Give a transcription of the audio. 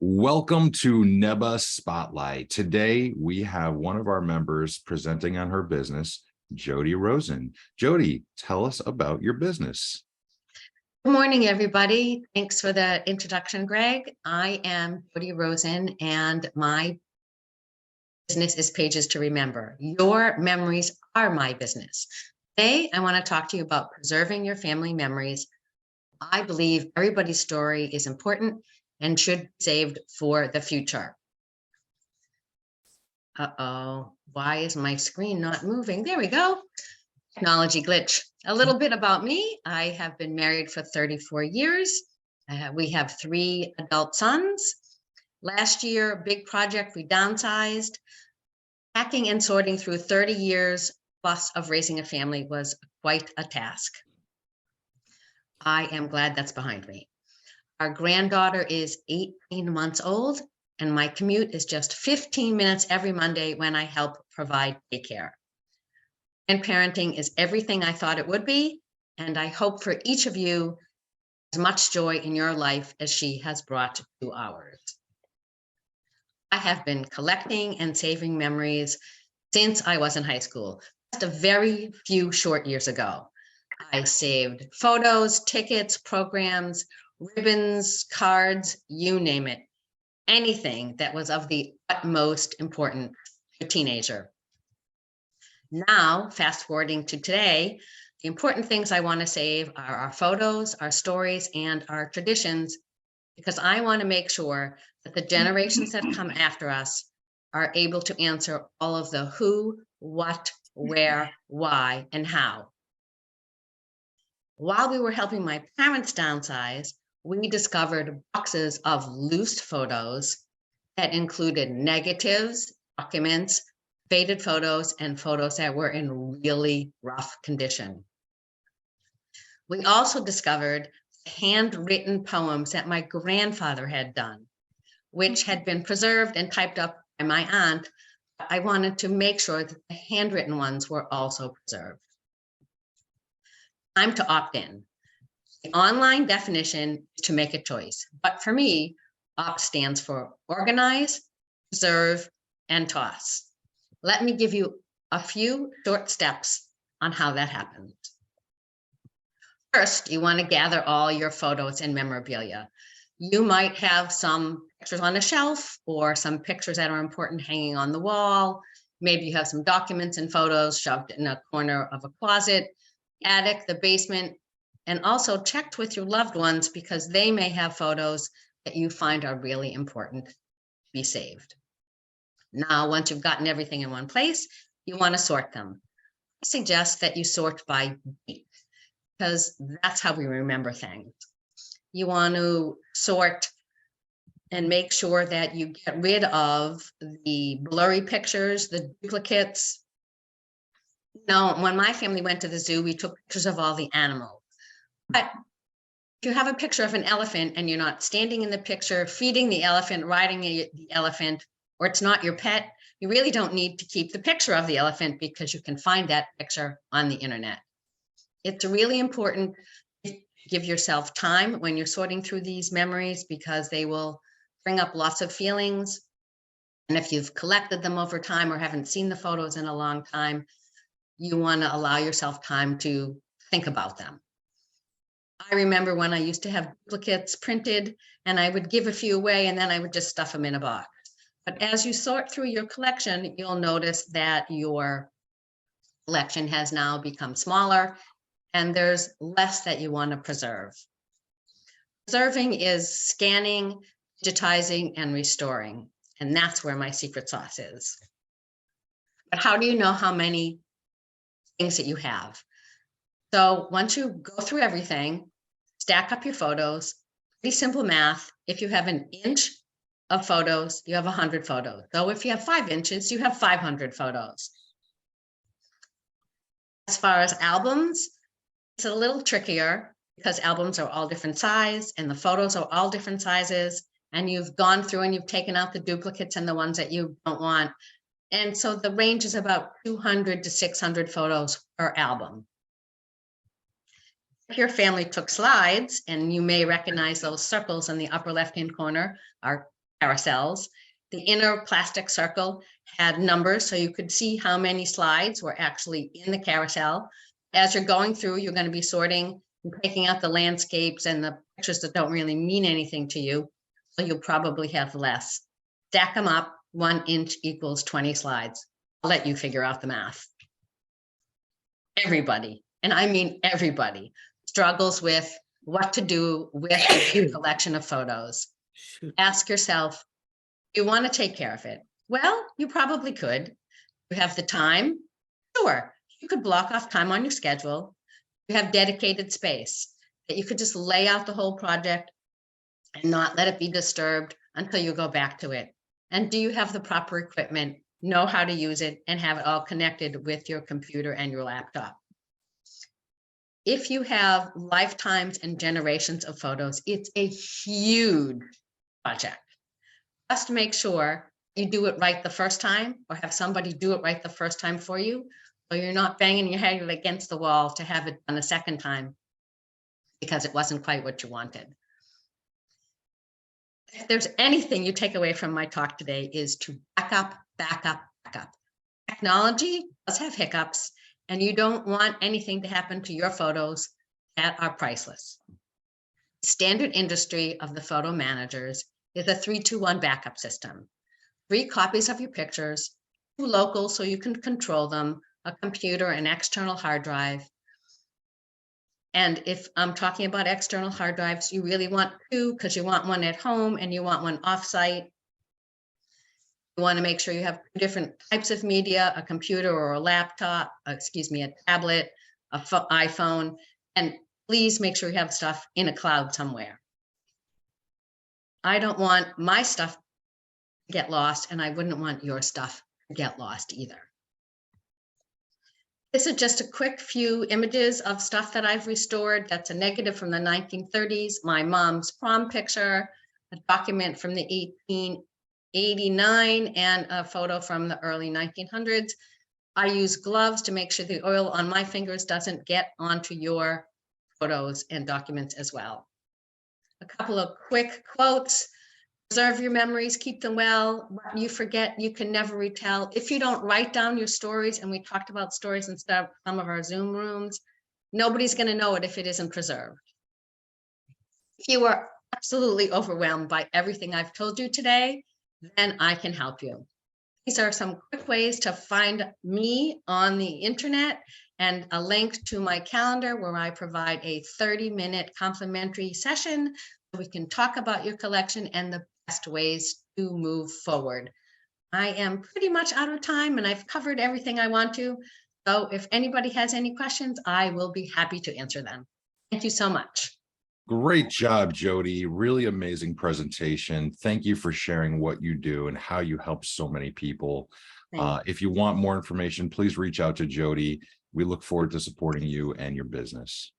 Welcome to NEBA Spotlight. Today, we have one of our members presenting on her business, Jodie Rosen. Jodie, tell us about your business. Good morning, everybody. Thanks for the introduction, Greg. I am Jodie Rosen, and my business is Pages to Remember. Your memories are my business. Today, I want to talk to you about preserving your family memories. I believe everybody's story is important and should be saved for the future. Uh-oh, why is my screen not moving? There we go. Technology glitch. A little bit about me. I have been married for 34 years. We have 3 adult sons. Last year, big project, we downsized. Packing and sorting through 30 years plus of raising a family was quite a task. I am glad that's behind me. Our granddaughter is 18 months old, and my commute is just 15 minutes every Monday when I help provide daycare. And parenting is everything I thought it would be, and I hope for each of you as much joy in your life as she has brought to ours. I have been collecting and saving memories since I was in high school, just a very few short years ago. I saved photos, tickets, programs, ribbons, cards, you name it, anything that was of the utmost importance to a teenager. Now, fast forwarding to today, the important things I want to save are our photos, our stories, and our traditions, because I want to make sure that the generations that come after us are able to answer all of the who, what, where, why, and how. While we were helping my parents downsize, we discovered boxes of loose photos that included negatives, documents, faded photos, and photos that were in really rough condition. We also discovered handwritten poems that my grandfather had done, which had been preserved and typed up by my aunt. I wanted to make sure that the handwritten ones were also preserved. Time to opt in. The online definition is to make a choice, but for me, OPT stands for organize, preserve, and toss. Let me give you a few short steps on how that happens. First, you want to gather all your photos and memorabilia. You might have some pictures on a shelf or some pictures that are important hanging on the wall. Maybe you have some documents and photos shoved in a corner of a closet, attic, the basement, and also checked with your loved ones because they may have photos that you find are really important to be saved. Now, once you've gotten everything in one place, you want to sort them. I suggest that you sort by date because that's how we remember things. You want to sort and make sure that you get rid of the blurry pictures, the duplicates. Now, when my family went to the zoo, we took pictures of all the animals. But if you have a picture of an elephant and you're not standing in the picture, feeding the elephant, riding the elephant, or it's not your pet, you really don't need to keep the picture of the elephant because you can find that picture on the internet. It's really important to give yourself time when you're sorting through these memories because they will bring up lots of feelings. And if you've collected them over time or haven't seen the photos in a long time, you want to allow yourself time to think about them. I remember when I used to have duplicates printed and I would give a few away and then I would just stuff them in a box. But as you sort through your collection, you'll notice that your collection has now become smaller and there's less that you want to preserve. Preserving is scanning, digitizing, and restoring. And that's where my secret sauce is. But how do you know how many things that you have? So once you go through everything, stack up your photos, pretty simple math. If you have an inch of photos, you have 100 photos. So if you have 5 inches, you have 500 photos. As far as albums, it's a little trickier because albums are all different size and the photos are all different sizes. And you've gone through and you've taken out the duplicates and the ones that you don't want. And so the range is about 200 to 600 photos per album. If your family took slides, and you may recognize those circles in the upper left-hand corner, are carousels. The inner plastic circle had numbers, so you could see how many slides were actually in the carousel. As you're going through, you're going to be sorting and taking out the landscapes and the pictures that don't really mean anything to you, so you'll probably have less. Stack them up, 1 inch equals 20 slides. I'll let you figure out the math. Everybody, and I mean everybody, struggles with what to do with a collection of photos. Ask yourself, do you want to take care of it? Well, you probably could. You have the time? Sure. You could block off time on your schedule. You have dedicated space that you could just lay out the whole project and not let it be disturbed until you go back to it. And do you have the proper equipment, know how to use it, and have it all connected with your computer and your laptop? If you have lifetimes and generations of photos, it's a huge project. Just make sure you do it right the first time, or have somebody do it right the first time for you, so you're not banging your head against the wall to have it done a second time because it wasn't quite what you wanted. If there's anything you take away from my talk today, is to back up, back up, back up. Technology does have hiccups, and you don't want anything to happen to your photos that are priceless. Standard industry of the photo managers is a 3-2-1 backup system. 3 copies of your pictures, 2 local so you can control them, a computer, an external hard drive. And if I'm talking about external hard drives, you really want 2, because you want one at home and you want one offsite. You want to make sure you have 2 different types of media, a computer or a laptop, a tablet, iPhone, and please make sure you have stuff in a cloud somewhere. I don't want my stuff to get lost, and I wouldn't want your stuff to get lost either. This is just a quick few images of stuff that I've restored. That's a negative from the 1930s, my mom's prom picture, a document from the 1889, and a photo from the early 1900s. I use gloves to make sure the oil on my fingers doesn't get onto your photos and documents as well. A couple of quick quotes. Preserve your memories, keep them well. What you forget, you can never retell. If you don't write down your stories, and we talked about stories in some of our Zoom rooms, nobody's going to know it if it isn't preserved. If you are absolutely overwhelmed by everything I've told you today, then I can help you. These are some quick ways to find me on the internet, and a link to my calendar where I provide a 30-minute complimentary session so we can talk about your collection and the best ways to move forward. I am pretty much out of time, and I've covered everything I want to. So if anybody has any questions, I will be happy to answer them. Thank you so much. Great job, Jodie. Really amazing presentation. Thank you for sharing what you do and how you help so many people. If you want more information, please reach out to Jodie. We look forward to supporting you and your business.